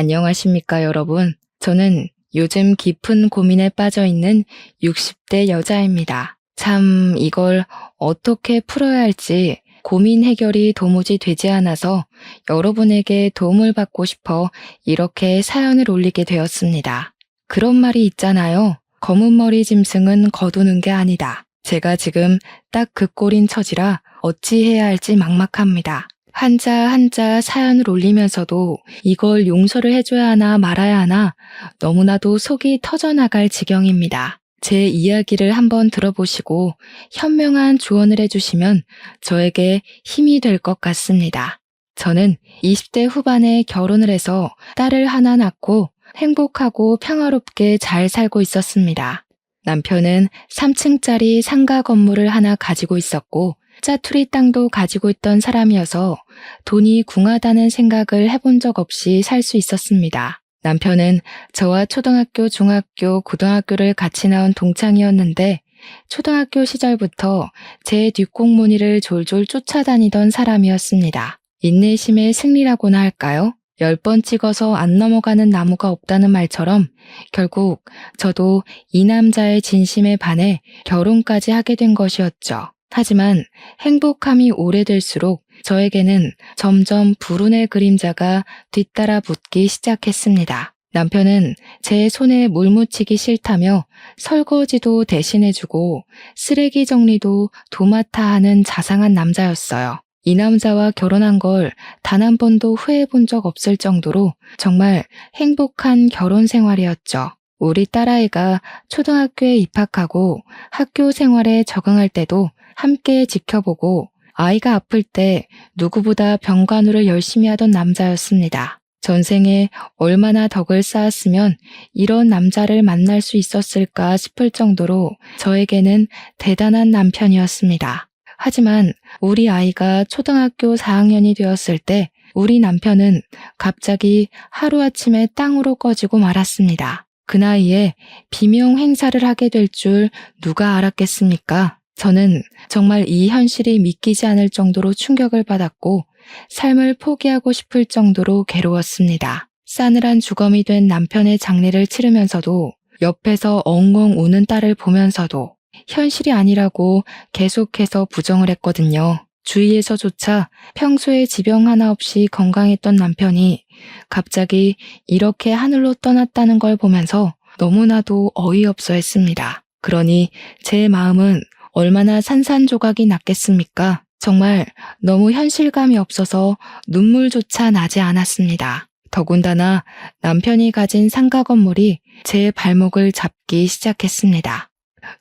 안녕하십니까, 여러분. 저는 요즘 깊은 고민에 빠져 있는 60대 여자입니다. 참, 이걸 어떻게 풀어야 할지 고민 해결이 도무지 되지 않아서 여러분에게 도움을 받고 싶어 이렇게 사연을 올리게 되었습니다. 그런 말이 있잖아요. 검은 머리 짐승은 거두는 게 아니다. 제가 지금 딱 그 꼴인 처지라 어찌해야 할지 막막합니다. 한자 사연을 올리면서도 이걸 용서를 해줘야 하나 말아야 하나 너무나도 속이 터져나갈 지경입니다. 제 이야기를 한번 들어보시고 현명한 조언을 해주시면 저에게 힘이 될 것 같습니다. 저는 20대 후반에 결혼을 해서 딸을 하나 낳고 행복하고 평화롭게 잘 살고 있었습니다. 남편은 3층짜리 상가 건물을 하나 가지고 있었고 짜투리 땅도 가지고 있던 사람이어서 돈이 궁하다는 생각을 해본 적 없이 살 수 있었습니다. 남편은 저와 초등학교, 중학교, 고등학교를 같이 나온 동창이었는데 초등학교 시절부터 제 뒷공무니를 졸졸 쫓아다니던 사람이었습니다. 인내심의 승리라고나 할까요? 10번 찍어서 안 넘어가는 나무가 없다는 말처럼 결국 저도 이 남자의 진심에 반해 결혼까지 하게 된 것이었죠. 하지만 행복함이 오래될수록 저에게는 점점 불운의 그림자가 뒤따라 붙기 시작했습니다. 남편은 제 손에 물 묻히기 싫다며 설거지도 대신해주고 쓰레기 정리도 도맡아 하는 자상한 남자였어요. 이 남자와 결혼한 걸 단 한 번도 후회해 본 적 없을 정도로 정말 행복한 결혼 생활이었죠. 우리 딸아이가 초등학교에 입학하고 학교 생활에 적응할 때도 함께 지켜보고 아이가 아플 때 누구보다 병간호를 열심히 하던 남자였습니다. 전생에 얼마나 덕을 쌓았으면 이런 남자를 만날 수 있었을까 싶을 정도로 저에게는 대단한 남편이었습니다. 하지만 우리 아이가 초등학교 4학년이 되었을 때 우리 남편은 갑자기 하루아침에 땅으로 꺼지고 말았습니다. 그 나이에 비명 행사를 하게 될 줄 누가 알았겠습니까? 저는 정말 이 현실이 믿기지 않을 정도로 충격을 받았고 삶을 포기하고 싶을 정도로 괴로웠습니다. 싸늘한 주검이 된 남편의 장례를 치르면서도 옆에서 엉엉 우는 딸을 보면서도 현실이 아니라고 계속해서 부정을 했거든요. 주위에서조차 평소에 지병 하나 없이 건강했던 남편이 갑자기 이렇게 하늘로 떠났다는 걸 보면서 너무나도 어이없어 했습니다. 그러니 제 마음은 얼마나 산산조각이 났겠습니까? 정말 너무 현실감이 없어서 눈물조차 나지 않았습니다. 더군다나 남편이 가진 상가 건물이 제 발목을 잡기 시작했습니다.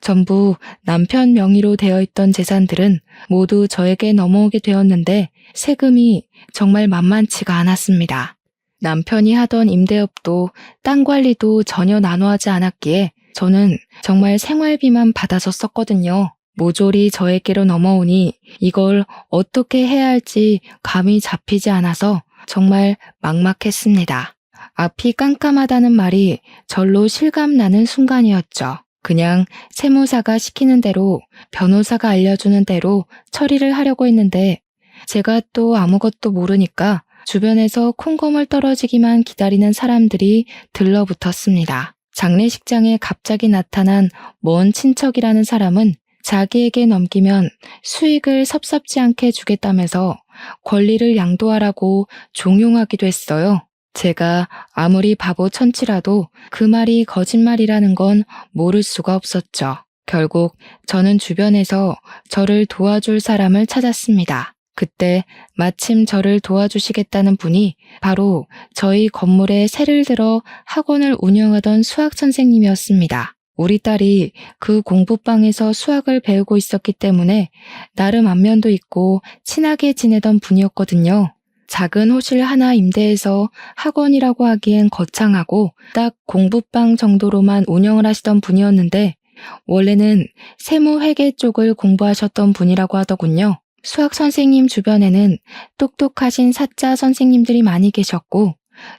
전부 남편 명의로 되어 있던 재산들은 모두 저에게 넘어오게 되었는데 세금이 정말 만만치가 않았습니다. 남편이 하던 임대업도 땅 관리도 전혀 나눠하지 않았기에 저는 정말 생활비만 받아서 썼거든요. 모조리 저에게로 넘어오니 이걸 어떻게 해야 할지 감이 잡히지 않아서 정말 막막했습니다. 앞이 깜깜하다는 말이 절로 실감나는 순간이었죠. 그냥 세무사가 시키는 대로 변호사가 알려주는 대로 처리를 하려고 했는데 제가 또 아무것도 모르니까 주변에서 콩고물 떨어지기만 기다리는 사람들이 들러붙었습니다. 장례식장에 갑자기 나타난 먼 친척이라는 사람은 자기에게 넘기면 수익을 섭섭지 않게 주겠다면서 권리를 양도하라고 종용하기도 했어요. 제가 아무리 바보 천치라도 그 말이 거짓말이라는 건 모를 수가 없었죠. 결국 저는 주변에서 저를 도와줄 사람을 찾았습니다. 그때 마침 저를 도와주시겠다는 분이 바로 저희 건물에 새를 들어 학원을 운영하던 수학 선생님이었습니다. 우리 딸이 그 공부방에서 수학을 배우고 있었기 때문에 나름 안면도 있고 친하게 지내던 분이었거든요. 작은 호실 하나 임대해서 학원이라고 하기엔 거창하고 딱 공부방 정도로만 운영을 하시던 분이었는데 원래는 세무회계 쪽을 공부하셨던 분이라고 하더군요. 수학 선생님 주변에는 똑똑하신 사자 선생님들이 많이 계셨고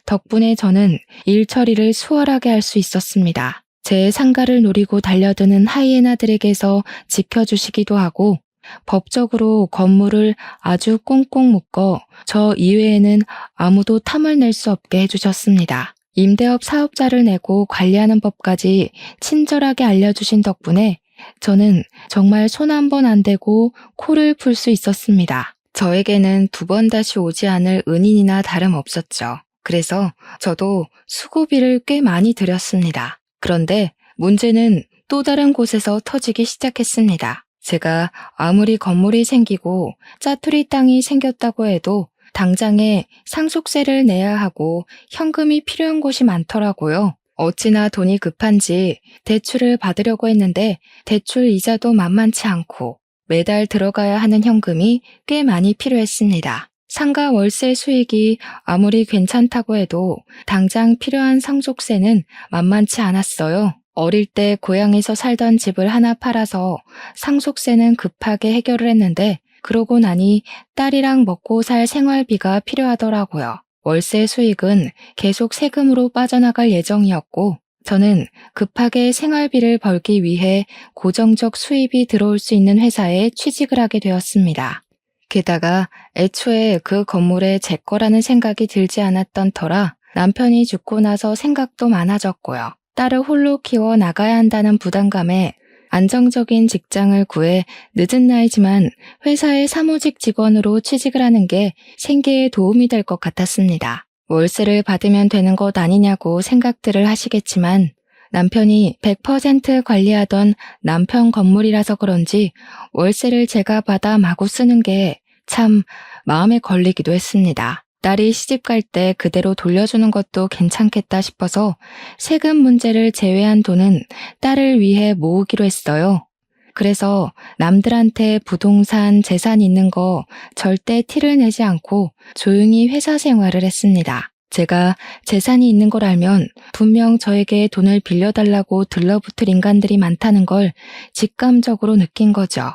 덕분에 저는 일 처리를 수월하게 할 수 있었습니다. 제 상가를 노리고 달려드는 하이에나들에게서 지켜주시기도 하고 법적으로 건물을 아주 꽁꽁 묶어 저 이외에는 아무도 탐을 낼 수 없게 해주셨습니다. 임대업 사업자를 내고 관리하는 법까지 친절하게 알려주신 덕분에 저는 정말 손 한 번 안 대고 코를 풀 수 있었습니다. 저에게는 두 번 다시 오지 않을 은인이나 다름없었죠. 그래서 저도 수고비를 꽤 많이 들였습니다. 그런데 문제는 또 다른 곳에서 터지기 시작했습니다. 제가 아무리 건물이 생기고 짜투리 땅이 생겼다고 해도 당장에 상속세를 내야 하고 현금이 필요한 곳이 많더라고요. 어찌나 돈이 급한지 대출을 받으려고 했는데 대출 이자도 만만치 않고 매달 들어가야 하는 현금이 꽤 많이 필요했습니다. 상가 월세 수익이 아무리 괜찮다고 해도 당장 필요한 상속세는 만만치 않았어요. 어릴 때 고향에서 살던 집을 하나 팔아서 상속세는 급하게 해결을 했는데 그러고 나니 딸이랑 먹고 살 생활비가 필요하더라고요. 월세 수익은 계속 세금으로 빠져나갈 예정이었고 저는 급하게 생활비를 벌기 위해 고정적 수입이 들어올 수 있는 회사에 취직을 하게 되었습니다. 게다가 애초에 그 건물에 제 거라는 생각이 들지 않았던 터라 남편이 죽고 나서 생각도 많아졌고요. 딸을 홀로 키워 나가야 한다는 부담감에 안정적인 직장을 구해 늦은 나이지만 회사의 사무직 직원으로 취직을 하는 게 생계에 도움이 될 것 같았습니다. 월세를 받으면 되는 것 아니냐고 생각들을 하시겠지만 남편이 100% 관리하던 남편 건물이라서 그런지 월세를 제가 받아 마구 쓰는 게 참 마음에 걸리기도 했습니다. 딸이 시집 갈 때 그대로 돌려주는 것도 괜찮겠다 싶어서 세금 문제를 제외한 돈은 딸을 위해 모으기로 했어요. 그래서 남들한테 부동산, 재산 있는 거 절대 티를 내지 않고 조용히 회사 생활을 했습니다. 제가 재산이 있는 걸 알면 분명 저에게 돈을 빌려달라고 들러붙을 인간들이 많다는 걸 직감적으로 느낀 거죠.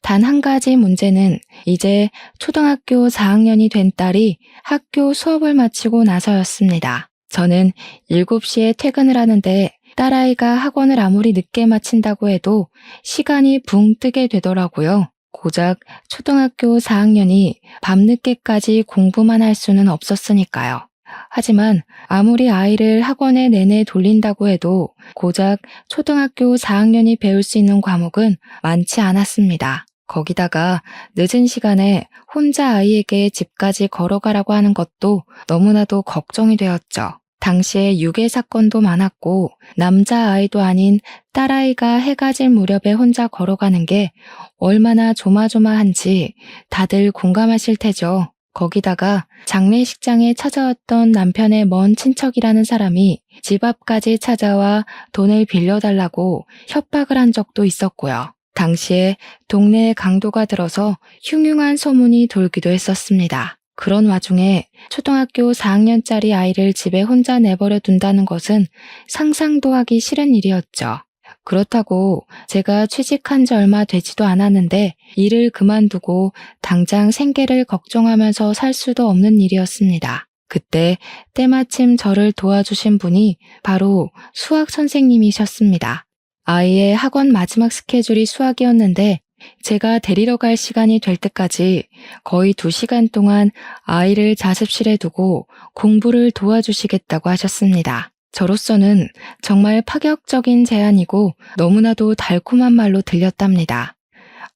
단 한 가지 문제는 이제 초등학교 4학년이 된 딸이 학교 수업을 마치고 나서였습니다. 저는 7시에 퇴근을 하는데 딸아이가 학원을 아무리 늦게 마친다고 해도 시간이 붕 뜨게 되더라고요. 고작 초등학교 4학년이 밤늦게까지 공부만 할 수는 없었으니까요. 하지만 아무리 아이를 학원에 내내 돌린다고 해도 고작 초등학교 4학년이 배울 수 있는 과목은 많지 않았습니다. 거기다가 늦은 시간에 혼자 아이에게 집까지 걸어가라고 하는 것도 너무나도 걱정이 되었죠. 당시에 유괴 사건도 많았고 남자아이도 아닌 딸아이가 해가 질 무렵에 혼자 걸어가는 게 얼마나 조마조마한지 다들 공감하실 테죠. 거기다가 장례식장에 찾아왔던 남편의 먼 친척이라는 사람이 집 앞까지 찾아와 돈을 빌려달라고 협박을 한 적도 있었고요. 당시에 동네에 강도가 들어서 흉흉한 소문이 돌기도 했었습니다. 그런 와중에 초등학교 4학년짜리 아이를 집에 혼자 내버려 둔다는 것은 상상도 하기 싫은 일이었죠. 그렇다고 제가 취직한 지 얼마 되지도 않았는데 일을 그만두고 당장 생계를 걱정하면서 살 수도 없는 일이었습니다. 그때 때마침 저를 도와주신 분이 바로 수학 선생님이셨습니다. 아이의 학원 마지막 스케줄이 수학이었는데 제가 데리러 갈 시간이 될 때까지 거의 2시간 동안 아이를 자습실에 두고 공부를 도와주시겠다고 하셨습니다. 저로서는 정말 파격적인 제안이고 너무나도 달콤한 말로 들렸답니다.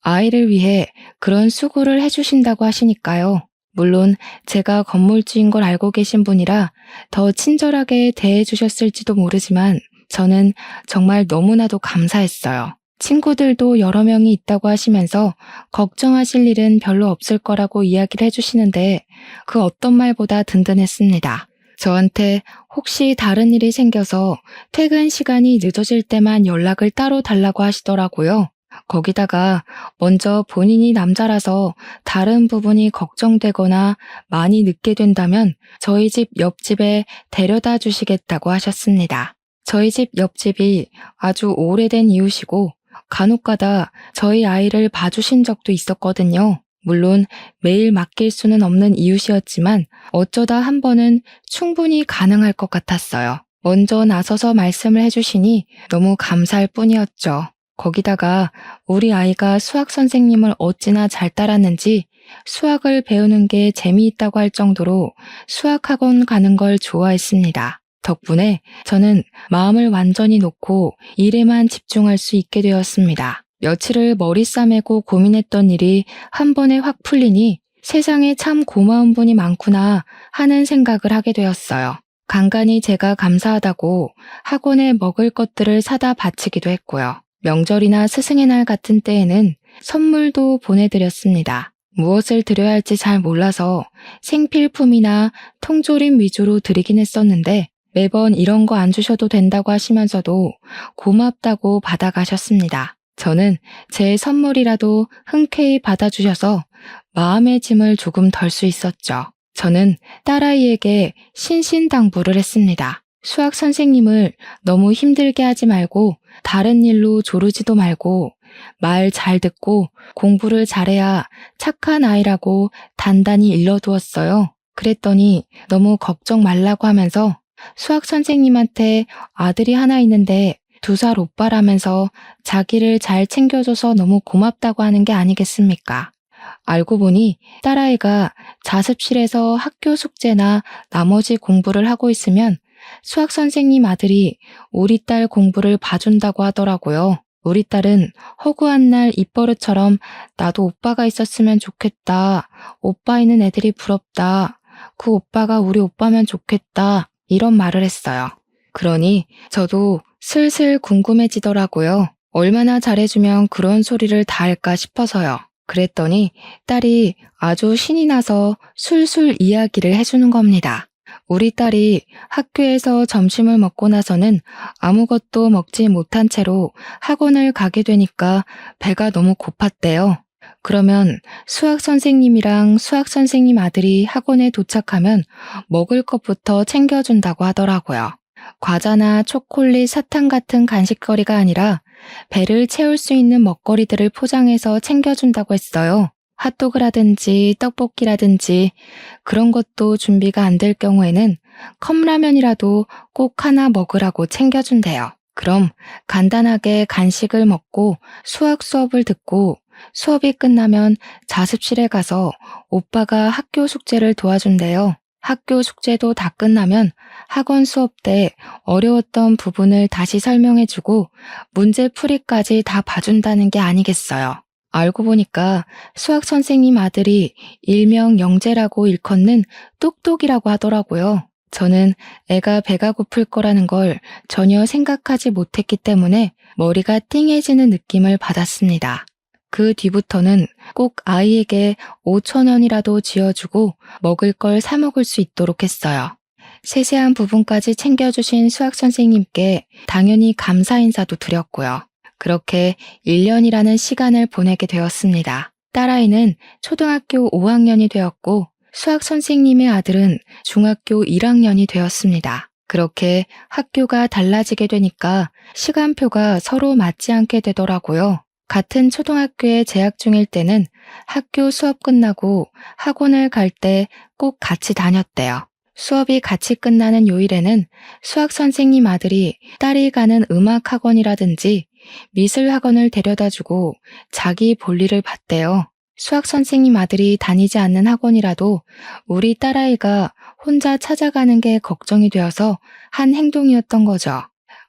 아이를 위해 그런 수고를 해주신다고 하시니까요. 물론 제가 건물주인 걸 알고 계신 분이라 더 친절하게 대해주셨을지도 모르지만 저는 정말 너무나도 감사했어요. 친구들도 여러 명이 있다고 하시면서 걱정하실 일은 별로 없을 거라고 이야기를 해주시는데 그 어떤 말보다 든든했습니다. 저한테 혹시 다른 일이 생겨서 퇴근 시간이 늦어질 때만 연락을 따로 달라고 하시더라고요. 거기다가 먼저 본인이 남자라서 다른 부분이 걱정되거나 많이 늦게 된다면 저희 집 옆집에 데려다 주시겠다고 하셨습니다. 저희 집 옆집이 아주 오래된 이웃이고 간혹가다 저희 아이를 봐주신 적도 있었거든요. 물론 매일 맡길 수는 없는 이웃이었지만 어쩌다 한 번은 충분히 가능할 것 같았어요. 먼저 나서서 말씀을 해주시니 너무 감사할 뿐이었죠. 거기다가 우리 아이가 수학 선생님을 어찌나 잘 따랐는지 수학을 배우는 게 재미있다고 할 정도로 수학학원 가는 걸 좋아했습니다. 덕분에 저는 마음을 완전히 놓고 일에만 집중할 수 있게 되었습니다. 며칠을 머리 싸매고 고민했던 일이 한 번에 확 풀리니 세상에 참 고마운 분이 많구나 하는 생각을 하게 되었어요. 간간히 제가 감사하다고 학원에 먹을 것들을 사다 바치기도 했고요. 명절이나 스승의 날 같은 때에는 선물도 보내드렸습니다. 무엇을 드려야 할지 잘 몰라서 생필품이나 통조림 위주로 드리긴 했었는데 매번 이런 거 안 주셔도 된다고 하시면서도 고맙다고 받아가셨습니다. 저는 제 선물이라도 흔쾌히 받아주셔서 마음의 짐을 조금 덜 수 있었죠. 저는 딸아이에게 신신당부를 했습니다. 수학 선생님을 너무 힘들게 하지 말고 다른 일로 조르지도 말고 말 잘 듣고 공부를 잘해야 착한 아이라고 단단히 일러두었어요. 그랬더니 너무 걱정 말라고 하면서 수학 선생님한테 아들이 하나 있는데 2살 오빠라면서 자기를 잘 챙겨줘서 너무 고맙다고 하는 게 아니겠습니까? 알고 보니 딸아이가 자습실에서 학교 숙제나 나머지 공부를 하고 있으면 수학 선생님 아들이 우리 딸 공부를 봐준다고 하더라고요. 우리 딸은 허구한 날 입버릇처럼 나도 오빠가 있었으면 좋겠다. 오빠 있는 애들이 부럽다. 그 오빠가 우리 오빠면 좋겠다. 이런 말을 했어요. 그러니 저도 슬슬 궁금해지더라고요. 얼마나 잘해주면 그런 소리를 다 할까 싶어서요. 그랬더니 딸이 아주 신이 나서 술술 이야기를 해주는 겁니다. 우리 딸이 학교에서 점심을 먹고 나서는 아무것도 먹지 못한 채로 학원을 가게 되니까 배가 너무 고팠대요. 그러면 수학 선생님이랑 수학 선생님 아들이 학원에 도착하면 먹을 것부터 챙겨준다고 하더라고요. 과자나 초콜릿, 사탕 같은 간식거리가 아니라 배를 채울 수 있는 먹거리들을 포장해서 챙겨준다고 했어요. 핫도그라든지 떡볶이라든지 그런 것도 준비가 안 될 경우에는 컵라면이라도 꼭 하나 먹으라고 챙겨준대요. 그럼 간단하게 간식을 먹고 수학 수업을 듣고 수업이 끝나면 자습실에 가서 오빠가 학교 숙제를 도와준대요. 학교 숙제도 다 끝나면 학원 수업 때 어려웠던 부분을 다시 설명해주고 문제 풀이까지 다 봐준다는 게 아니겠어요. 알고 보니까 수학 선생님 아들이 일명 영재라고 일컫는 똑똑이라고 하더라고요. 저는 애가 배가 고플 거라는 걸 전혀 생각하지 못했기 때문에 머리가 띵해지는 느낌을 받았습니다. 그 뒤부터는 꼭 아이에게 5,000원이라도 쥐어주고 먹을 걸 사 먹을 수 있도록 했어요. 세세한 부분까지 챙겨주신 수학 선생님께 당연히 감사 인사도 드렸고요. 그렇게 1년이라는 시간을 보내게 되었습니다. 딸아이는 초등학교 5학년이 되었고 수학 선생님의 아들은 중학교 1학년이 되었습니다. 그렇게 학교가 달라지게 되니까 시간표가 서로 맞지 않게 되더라고요. 같은 초등학교에 재학 중일 때는 학교 수업 끝나고 학원을 갈 때 꼭 같이 다녔대요. 수업이 같이 끝나는 요일에는 수학 선생님 아들이 딸이 가는 음악 학원이라든지 미술 학원을 데려다주고 자기 볼일을 봤대요. 수학 선생님 아들이 다니지 않는 학원이라도 우리 딸아이가 혼자 찾아가는 게 걱정이 되어서 한 행동이었던 거죠.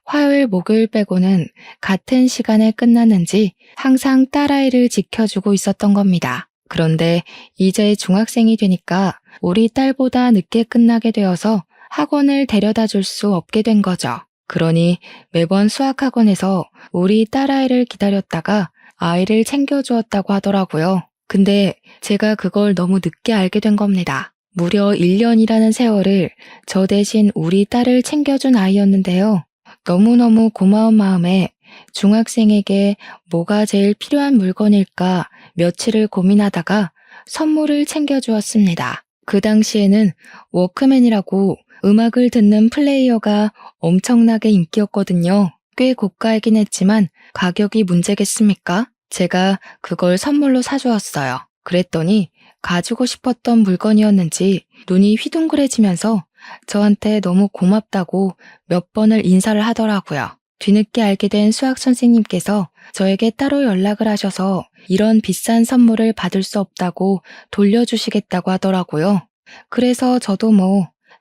화요일, 목요일 빼고는 같은 시간에 끝났는지 항상 딸아이를 지켜주고 있었던 겁니다. 그런데 이제 중학생이 되니까 우리 딸보다 늦게 끝나게 되어서 학원을 데려다 줄 수 없게 된 거죠. 그러니 매번 수학학원에서 우리 딸아이를 기다렸다가 아이를 챙겨주었다고 하더라고요. 근데 제가 그걸 너무 늦게 알게 된 겁니다. 무려 1년이라는 세월을 저 대신 우리 딸을 챙겨준 아이였는데요. 너무너무 고마운 마음에 중학생에게 뭐가 제일 필요한 물건일까 며칠을 고민하다가 선물을 챙겨주었습니다. 그 당시에는 워크맨이라고 음악을 듣는 플레이어가 엄청나게 인기였거든요. 꽤 고가이긴 했지만 가격이 문제겠습니까? 제가 그걸 선물로 사주었어요. 그랬더니 가지고 싶었던 물건이었는지 눈이 휘둥그레지면서 저한테 너무 고맙다고 몇 번을 인사를 하더라고요. 뒤늦게 알게 된 수학 선생님께서 저에게 따로 연락을 하셔서 이런 비싼 선물을 받을 수 없다고 돌려주시겠다고 하더라고요. 그래서 저도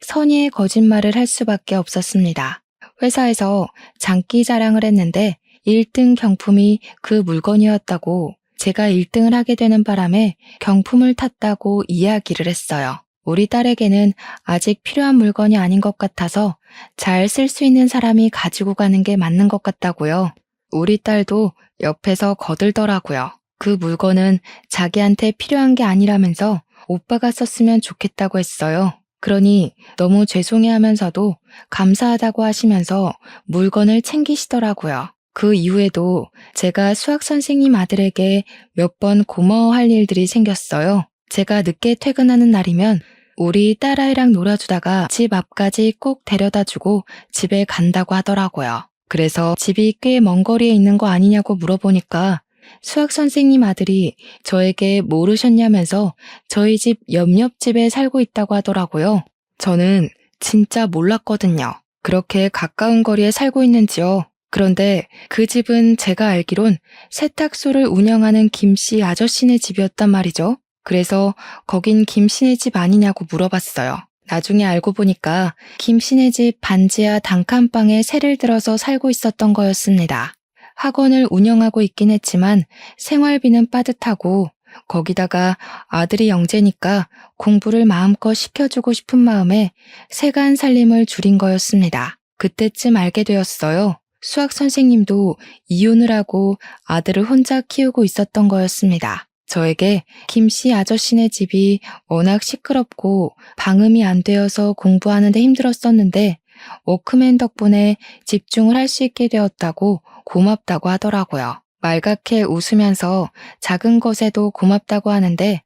선의의 거짓말을 할 수밖에 없었습니다. 회사에서 장기 자랑을 했는데 1등 경품이 그 물건이었다고 제가 1등을 하게 되는 바람에 경품을 탔다고 이야기를 했어요. 우리 딸에게는 아직 필요한 물건이 아닌 것 같아서 잘 쓸 수 있는 사람이 가지고 가는 게 맞는 것 같다고요. 우리 딸도 옆에서 거들더라고요. 그 물건은 자기한테 필요한 게 아니라면서 오빠가 썼으면 좋겠다고 했어요. 그러니 너무 죄송해하면서도 감사하다고 하시면서 물건을 챙기시더라고요. 그 이후에도 제가 수학 선생님 아들에게 몇 번 고마워할 일들이 생겼어요. 제가 늦게 퇴근하는 날이면 우리 딸아이랑 놀아주다가 집 앞까지 꼭 데려다주고 집에 간다고 하더라고요. 그래서 집이 꽤 먼 거리에 있는 거 아니냐고 물어보니까 수학 선생님 아들이 저에게 모르셨냐면서 저희 집 옆집에 살고 있다고 하더라고요. 저는 진짜 몰랐거든요. 그렇게 가까운 거리에 살고 있는지요. 그런데 그 집은 제가 알기론 세탁소를 운영하는 김씨 아저씨네 집이었단 말이죠. 그래서 거긴 김씨네 집 아니냐고 물어봤어요. 나중에 알고 보니까 김씨네 집 반지하 단칸방에 새를 들어서 살고 있었던 거였습니다. 학원을 운영하고 있긴 했지만 생활비는 빠듯하고 거기다가 아들이 영재니까 공부를 마음껏 시켜주고 싶은 마음에 세간 살림을 줄인 거였습니다. 그때쯤 알게 되었어요. 수학 선생님도 이혼을 하고 아들을 혼자 키우고 있었던 거였습니다. 저에게 김씨 아저씨네 집이 워낙 시끄럽고 방음이 안 되어서 공부하는데 힘들었었는데 워크맨 덕분에 집중을 할 수 있게 되었다고 고맙다고 하더라고요. 말갛게 웃으면서 작은 것에도 고맙다고 하는데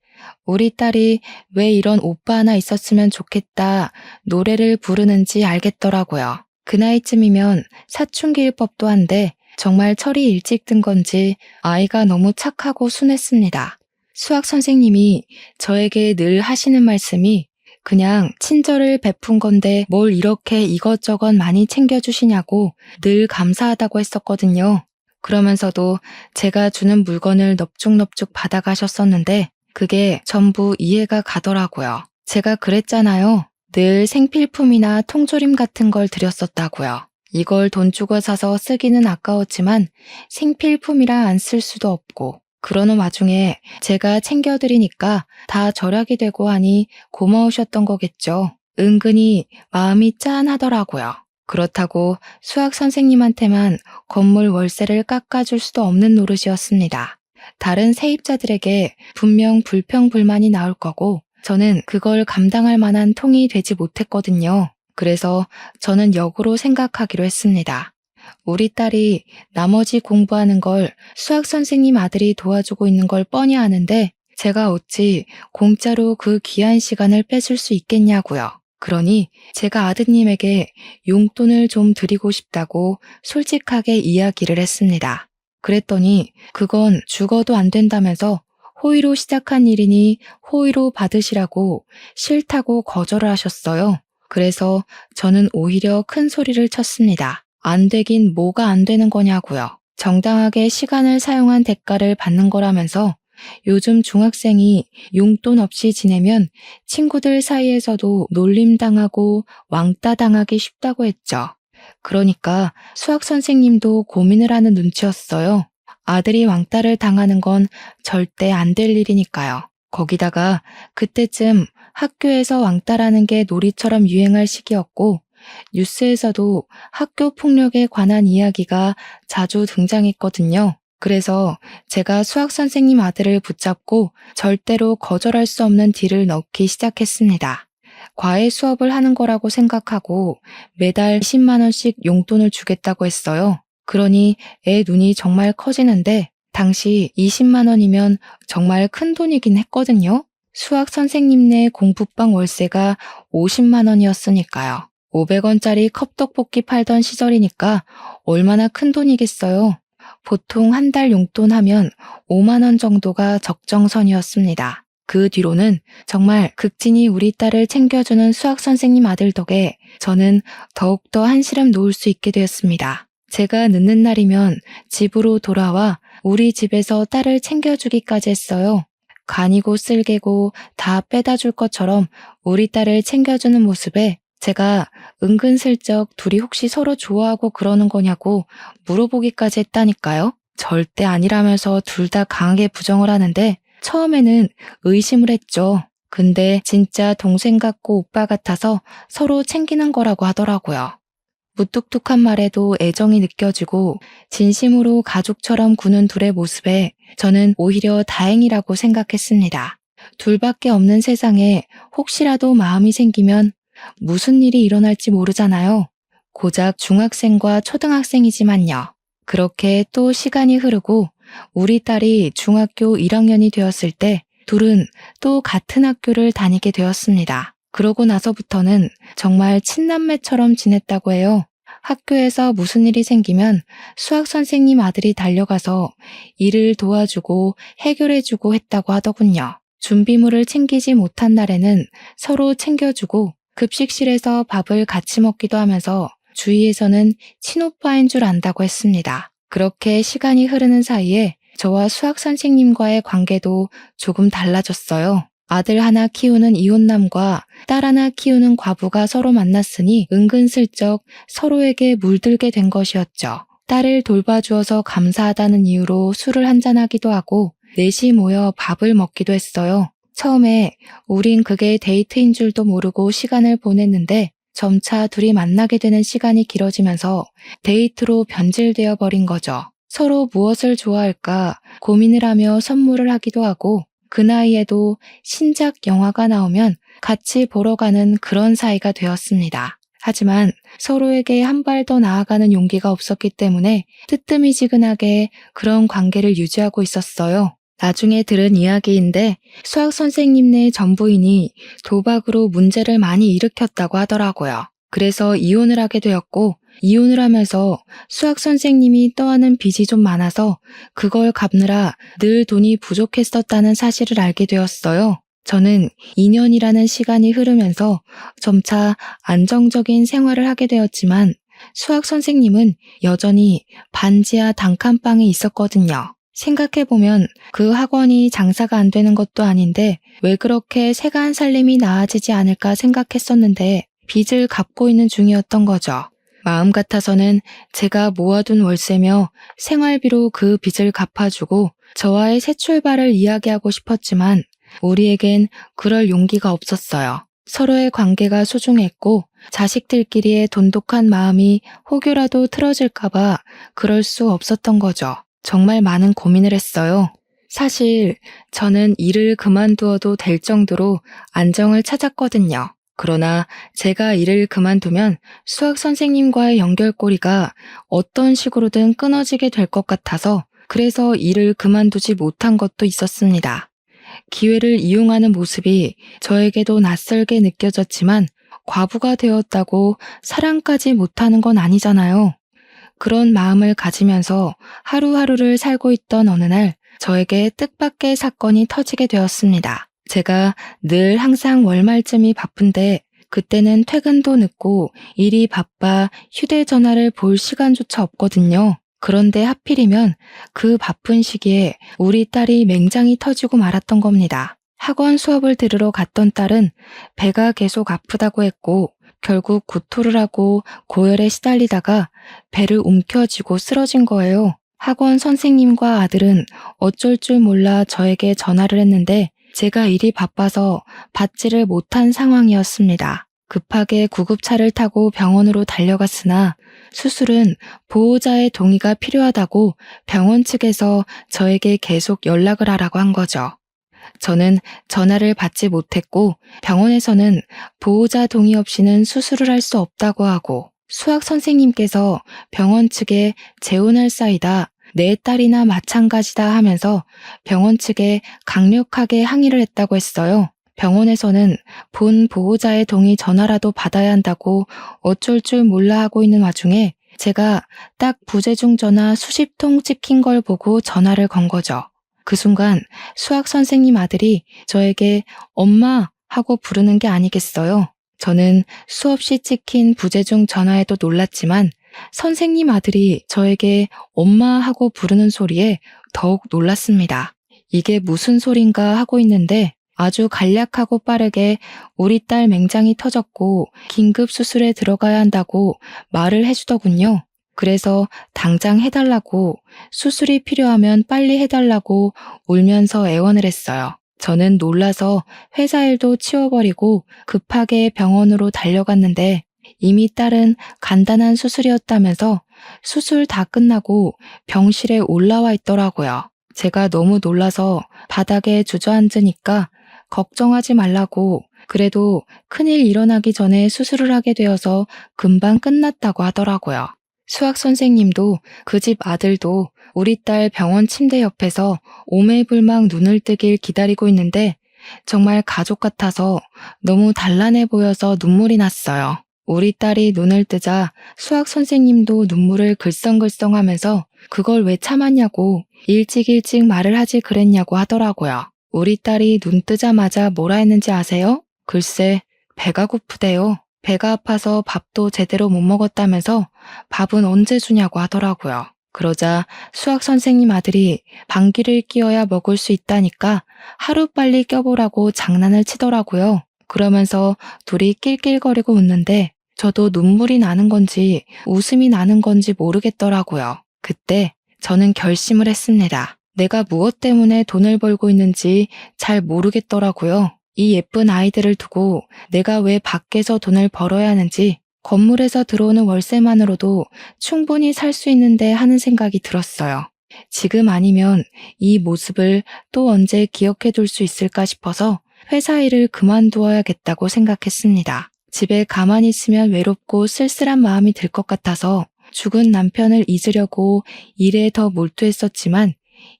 우리 딸이 왜 이런 오빠 하나 있었으면 좋겠다 노래를 부르는지 알겠더라고요. 그 나이쯤이면 사춘기일 법도 한데 정말 철이 일찍 든 건지 아이가 너무 착하고 순했습니다. 수학 선생님이 저에게 늘 하시는 말씀이 그냥 친절을 베푼 건데 뭘 이렇게 이것저것 많이 챙겨주시냐고 늘 감사하다고 했었거든요. 그러면서도 제가 주는 물건을 넙죽넙죽 받아가셨었는데 그게 전부 이해가 가더라고요. 제가 그랬잖아요. 늘 생필품이나 통조림 같은 걸 드렸었다고요. 이걸 돈 주고 사서 쓰기는 아까웠지만 생필품이라 안 쓸 수도 없고 그러는 와중에 제가 챙겨드리니까 다 절약이 되고 하니 고마우셨던 거겠죠. 은근히 마음이 짠하더라고요. 그렇다고 수학 선생님한테만 건물 월세를 깎아줄 수도 없는 노릇이었습니다. 다른 세입자들에게 분명 불평불만이 나올 거고 저는 그걸 감당할 만한 통이 되지 못했거든요. 그래서 저는 역으로 생각하기로 했습니다. 우리 딸이 나머지 공부하는 걸 수학 선생님 아들이 도와주고 있는 걸 뻔히 아는데 제가 어찌 공짜로 그 귀한 시간을 뺏을 수 있겠냐고요. 그러니 제가 아드님에게 용돈을 좀 드리고 싶다고 솔직하게 이야기를 했습니다. 그랬더니 그건 죽어도 안 된다면서 호의로 시작한 일이니 호의로 받으시라고 싫다고 거절을 하셨어요. 그래서 저는 오히려 큰 소리를 쳤습니다. 안 되긴 뭐가 안 되는 거냐고요. 정당하게 시간을 사용한 대가를 받는 거라면서 요즘 중학생이 용돈 없이 지내면 친구들 사이에서도 놀림당하고 왕따당하기 쉽다고 했죠. 그러니까 수학 선생님도 고민을 하는 눈치였어요. 아들이 왕따를 당하는 건 절대 안 될 일이니까요. 거기다가 그때쯤 학교에서 왕따라는 게 놀이처럼 유행할 시기였고 뉴스에서도 학교 폭력에 관한 이야기가 자주 등장했거든요. 그래서 제가 수학 선생님 아들을 붙잡고 절대로 거절할 수 없는 딜을 넣기 시작했습니다. 과외 수업을 하는 거라고 생각하고 매달 20만 원씩 용돈을 주겠다고 했어요. 그러니 애 눈이 정말 커지는데 당시 20만 원이면 정말 큰 돈이긴 했거든요. 수학 선생님네 공부방 월세가 50만 원이었으니까요. 500원짜리 컵떡볶이 팔던 시절이니까 얼마나 큰 돈이겠어요. 보통 한 달 용돈 하면 5만 원 정도가 적정선이었습니다. 그 뒤로는 정말 극진히 우리 딸을 챙겨주는 수학 선생님 아들 덕에 저는 더욱더 한시름 놓을 수 있게 되었습니다. 제가 늦는 날이면 집으로 돌아와 우리 집에서 딸을 챙겨주기까지 했어요. 간이고 쓸개고 다 빼다 줄 것처럼 우리 딸을 챙겨주는 모습에 제가 은근슬쩍 둘이 혹시 서로 좋아하고 그러는 거냐고 물어보기까지 했다니까요. 절대 아니라면서 둘 다 강하게 부정을 하는데 처음에는 의심을 했죠. 근데 진짜 동생 같고 오빠 같아서 서로 챙기는 거라고 하더라고요. 무뚝뚝한 말에도 애정이 느껴지고 진심으로 가족처럼 구는 둘의 모습에 저는 오히려 다행이라고 생각했습니다. 둘밖에 없는 세상에 혹시라도 마음이 생기면 무슨 일이 일어날지 모르잖아요. 고작 중학생과 초등학생이지만요. 그렇게 또 시간이 흐르고 우리 딸이 중학교 1학년이 되었을 때 둘은 또 같은 학교를 다니게 되었습니다. 그러고 나서부터는 정말 친남매처럼 지냈다고 해요. 학교에서 무슨 일이 생기면 수학 선생님 아들이 달려가서 일을 도와주고 해결해주고 했다고 하더군요. 준비물을 챙기지 못한 날에는 서로 챙겨주고 급식실에서 밥을 같이 먹기도 하면서 주위에서는 친오빠인 줄 안다고 했습니다. 그렇게 시간이 흐르는 사이에 저와 수학 선생님과의 관계도 조금 달라졌어요. 아들 하나 키우는 이혼남과 딸 하나 키우는 과부가 서로 만났으니 은근슬쩍 서로에게 물들게 된 것이었죠. 딸을 돌봐주어서 감사하다는 이유로 술을 한잔하기도 하고 넷이 모여 밥을 먹기도 했어요. 처음에 우린 그게 데이트인 줄도 모르고 시간을 보냈는데 점차 둘이 만나게 되는 시간이 길어지면서 데이트로 변질되어 버린 거죠. 서로 무엇을 좋아할까 고민을 하며 선물을 하기도 하고 그 나이에도 신작 영화가 나오면 같이 보러 가는 그런 사이가 되었습니다. 하지만 서로에게 한 발 더 나아가는 용기가 없었기 때문에 뜨뜨미지근하게 그런 관계를 유지하고 있었어요. 나중에 들은 이야기인데 수학 선생님네 전부인이 도박으로 문제를 많이 일으켰다고 하더라고요. 그래서 이혼을 하게 되었고 이혼을 하면서 수학 선생님이 떠안은 빚이 좀 많아서 그걸 갚느라 늘 돈이 부족했었다는 사실을 알게 되었어요. 저는 2년이라는 시간이 흐르면서 점차 안정적인 생활을 하게 되었지만 수학 선생님은 여전히 반지하 단칸방에 있었거든요. 생각해보면 그 학원이 장사가 안 되는 것도 아닌데 왜 그렇게 세간 살림이 나아지지 않을까 생각했었는데 빚을 갚고 있는 중이었던 거죠. 마음 같아서는 제가 모아둔 월세며 생활비로 그 빚을 갚아주고 저와의 새 출발을 이야기하고 싶었지만 우리에겐 그럴 용기가 없었어요. 서로의 관계가 소중했고 자식들끼리의 돈독한 마음이 혹여라도 틀어질까봐 그럴 수 없었던 거죠. 정말 많은 고민을 했어요. 사실 저는 일을 그만두어도 될 정도로 안정을 찾았거든요. 그러나 제가 일을 그만두면 수학 선생님과의 연결고리가 어떤 식으로든 끊어지게 될 것 같아서 그래서 일을 그만두지 못한 것도 있었습니다. 기회를 이용하는 모습이 저에게도 낯설게 느껴졌지만 과부가 되었다고 사랑까지 못하는 건 아니잖아요. 그런 마음을 가지면서 하루하루를 살고 있던 어느 날 저에게 뜻밖의 사건이 터지게 되었습니다. 제가 늘 항상 월말쯤이 바쁜데 그때는 퇴근도 늦고 일이 바빠 휴대전화를 볼 시간조차 없거든요. 그런데 하필이면 그 바쁜 시기에 우리 딸이 맹장이 터지고 말았던 겁니다. 학원 수업을 들으러 갔던 딸은 배가 계속 아프다고 했고 결국 구토를 하고 고열에 시달리다가 배를 움켜쥐고 쓰러진 거예요. 학원 선생님과 아들은 어쩔 줄 몰라 저에게 전화를 했는데 제가 일이 바빠서 받지를 못한 상황이었습니다. 급하게 구급차를 타고 병원으로 달려갔으나 수술은 보호자의 동의가 필요하다고 병원 측에서 저에게 계속 연락을 하라고 한 거죠. 저는 전화를 받지 못했고 병원에서는 보호자 동의 없이는 수술을 할 수 없다고 하고 수학 선생님께서 병원 측에 재혼할 사이다. 내 딸이나 마찬가지다 하면서 병원 측에 강력하게 항의를 했다고 했어요. 병원에서는 본 보호자의 동의 전화라도 받아야 한다고 어쩔 줄 몰라 하고 있는 와중에 제가 딱 부재중 전화 수십 통 찍힌 걸 보고 전화를 건 거죠. 그 순간 수학 선생님 아들이 저에게 엄마 하고 부르는 게 아니겠어요. 저는 수없이 찍힌 부재중 전화에도 놀랐지만 선생님 아들이 저에게 엄마 하고 부르는 소리에 더욱 놀랐습니다. 이게 무슨 소린가 하고 있는데 아주 간략하고 빠르게 우리 딸 맹장이 터졌고 긴급 수술에 들어가야 한다고 말을 해주더군요. 그래서 당장 해달라고, 수술이 필요하면 빨리 해달라고 울면서 애원을 했어요. 저는 놀라서 회사 일도 치워버리고 급하게 병원으로 달려갔는데 이미 딸은 간단한 수술이었다면서 수술 다 끝나고 병실에 올라와 있더라고요. 제가 너무 놀라서 바닥에 주저앉으니까 걱정하지 말라고, 그래도 큰일 일어나기 전에 수술을 하게 되어서 금방 끝났다고 하더라고요. 수학 선생님도 그 집 아들도 우리 딸 병원 침대 옆에서 오매불망 눈을 뜨길 기다리고 있는데 정말 가족 같아서 너무 단란해 보여서 눈물이 났어요. 우리 딸이 눈을 뜨자 수학 선생님도 눈물을 글썽글썽 하면서 그걸 왜 참았냐고, 일찍 말을 하지 그랬냐고 하더라고요. 우리 딸이 눈 뜨자마자 뭐라 했는지 아세요? 글쎄, 배가 고프대요. 배가 아파서 밥도 제대로 못 먹었다면서 밥은 언제 주냐고 하더라고요. 그러자 수학 선생님 아들이 방귀를 뀌어야 먹을 수 있다니까 하루빨리 껴보라고 장난을 치더라고요. 그러면서 둘이 낄낄거리고 웃는데 저도 눈물이 나는 건지 웃음이 나는 건지 모르겠더라고요. 그때 저는 결심을 했습니다. 내가 무엇 때문에 돈을 벌고 있는지 잘 모르겠더라고요. 이 예쁜 아이들을 두고 내가 왜 밖에서 돈을 벌어야 하는지, 건물에서 들어오는 월세만으로도 충분히 살 수 있는데 하는 생각이 들었어요. 지금 아니면 이 모습을 또 언제 기억해 둘 수 있을까 싶어서 회사 일을 그만두어야겠다고 생각했습니다. 집에 가만히 있으면 외롭고 쓸쓸한 마음이 들 것 같아서 죽은 남편을 잊으려고 일에 더 몰두했었지만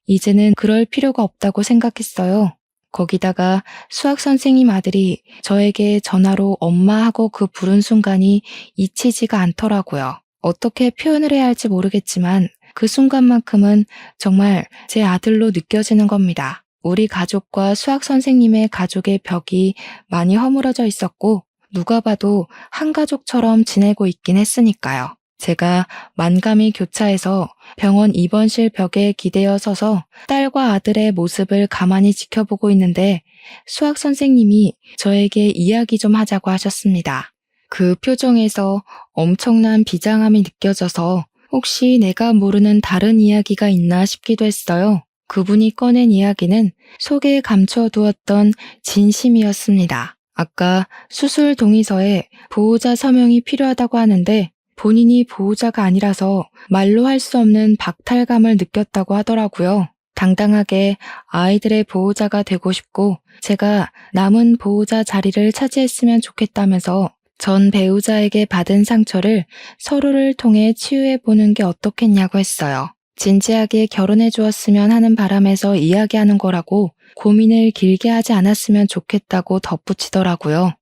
이제는 그럴 필요가 없다고 생각했어요. 거기다가 수학 선생님 아들이 저에게 전화로 엄마 하고 그 부른 순간이 잊히지가 않더라고요. 어떻게 표현을 해야 할지 모르겠지만 그 순간만큼은 정말 제 아들로 느껴지는 겁니다. 우리 가족과 수학 선생님의 가족의 벽이 많이 허물어져 있었고 누가 봐도 한 가족처럼 지내고 있긴 했으니까요. 제가 만감이 교차해서 병원 입원실 벽에 기대어 서서 딸과 아들의 모습을 가만히 지켜보고 있는데 수학 선생님이 저에게 이야기 좀 하자고 하셨습니다. 그 표정에서 엄청난 비장함이 느껴져서 혹시 내가 모르는 다른 이야기가 있나 싶기도 했어요. 그분이 꺼낸 이야기는 속에 감춰두었던 진심이었습니다. 아까 수술 동의서에 보호자 서명이 필요하다고 하는데 본인이 보호자가 아니라서 말로 할 수 없는 박탈감을 느꼈다고 하더라고요. 당당하게 아이들의 보호자가 되고 싶고 제가 남은 보호자 자리를 차지했으면 좋겠다면서 전 배우자에게 받은 상처를 서로를 통해 치유해보는 게 어떻겠냐고 했어요. 진지하게 결혼해 주었으면 하는 바람에서 이야기하는 거라고 고민을 길게 하지 않았으면 좋겠다고 덧붙이더라고요.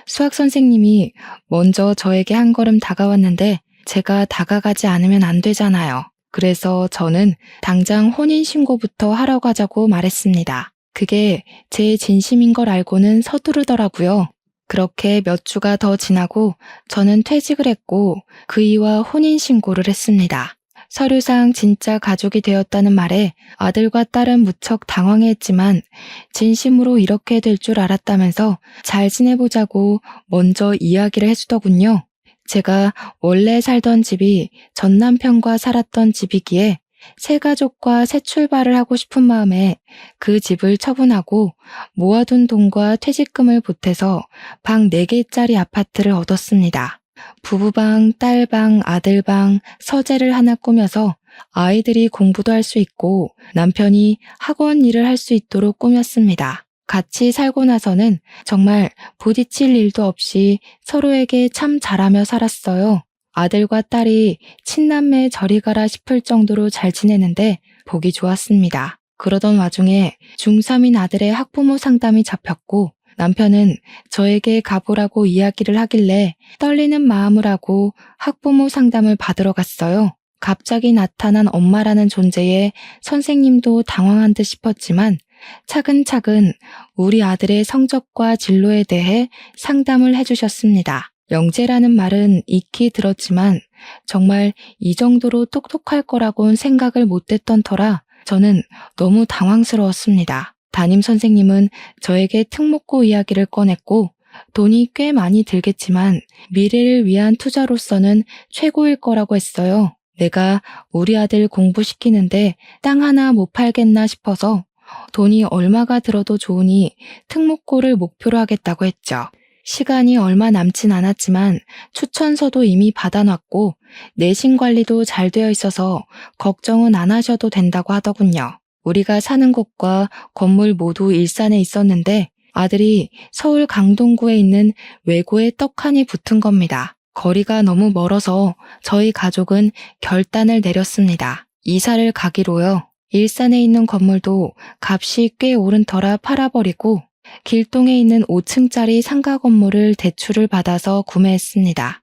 수학 선생님이 먼저 저에게 한 걸음 다가왔는데 제가 다가가지 않으면 안 되잖아요. 그래서 저는 당장 혼인신고부터 하러 가자고 말했습니다. 그게 제 진심인 걸 알고는 서두르더라고요. 그렇게 몇 주가 더 지나고 저는 퇴직을 했고 그이와 혼인신고를 했습니다. 서류상 진짜 가족이 되었다는 말에 아들과 딸은 무척 당황해했지만 진심으로 이렇게 될 줄 알았다면서 잘 지내보자고 먼저 이야기를 해주더군요. 제가 원래 살던 집이 전 남편과 살았던 집이기에 새 가족과 새 출발을 하고 싶은 마음에 그 집을 처분하고 모아둔 돈과 퇴직금을 보태서 방 4개짜리 아파트를 얻었습니다. 부부방, 딸방, 아들방, 서재를 하나 꾸며서 아이들이 공부도 할 수 있고 남편이 학원 일을 할 수 있도록 꾸몄습니다. 같이 살고 나서는 정말 부딪힐 일도 없이 서로에게 참 잘하며 살았어요. 아들과 딸이 친남매 저리 가라 싶을 정도로 잘 지내는데 보기 좋았습니다. 그러던 와중에 중3인 아들의 학부모 상담이 잡혔고 남편은 저에게 가보라고 이야기를 하길래 떨리는 마음을 하고 학부모 상담을 받으러 갔어요. 갑자기 나타난 엄마라는 존재에 선생님도 당황한 듯 싶었지만 차근차근 우리 아들의 성적과 진로에 대해 상담을 해주셨습니다. 영재라는 말은 익히 들었지만 정말 이 정도로 똑똑할 거라고는 생각을 못했던 터라 저는 너무 당황스러웠습니다. 담임 선생님은 저에게 특목고 이야기를 꺼냈고 돈이 꽤 많이 들겠지만 미래를 위한 투자로서는 최고일 거라고 했어요. 내가 우리 아들 공부시키는데 땅 하나 못 팔겠나 싶어서 돈이 얼마가 들어도 좋으니 특목고를 목표로 하겠다고 했죠. 시간이 얼마 남진 않았지만 추천서도 이미 받아놨고 내신 관리도 잘 되어 있어서 걱정은 안 하셔도 된다고 하더군요. 우리가 사는 곳과 건물 모두 일산에 있었는데 아들이 서울 강동구에 있는 외고에 떡하니 붙은 겁니다. 거리가 너무 멀어서 저희 가족은 결단을 내렸습니다. 이사를 가기로요. 일산에 있는 건물도 값이 꽤 오른 터라 팔아버리고 길동에 있는 5층짜리 상가 건물을 대출을 받아서 구매했습니다.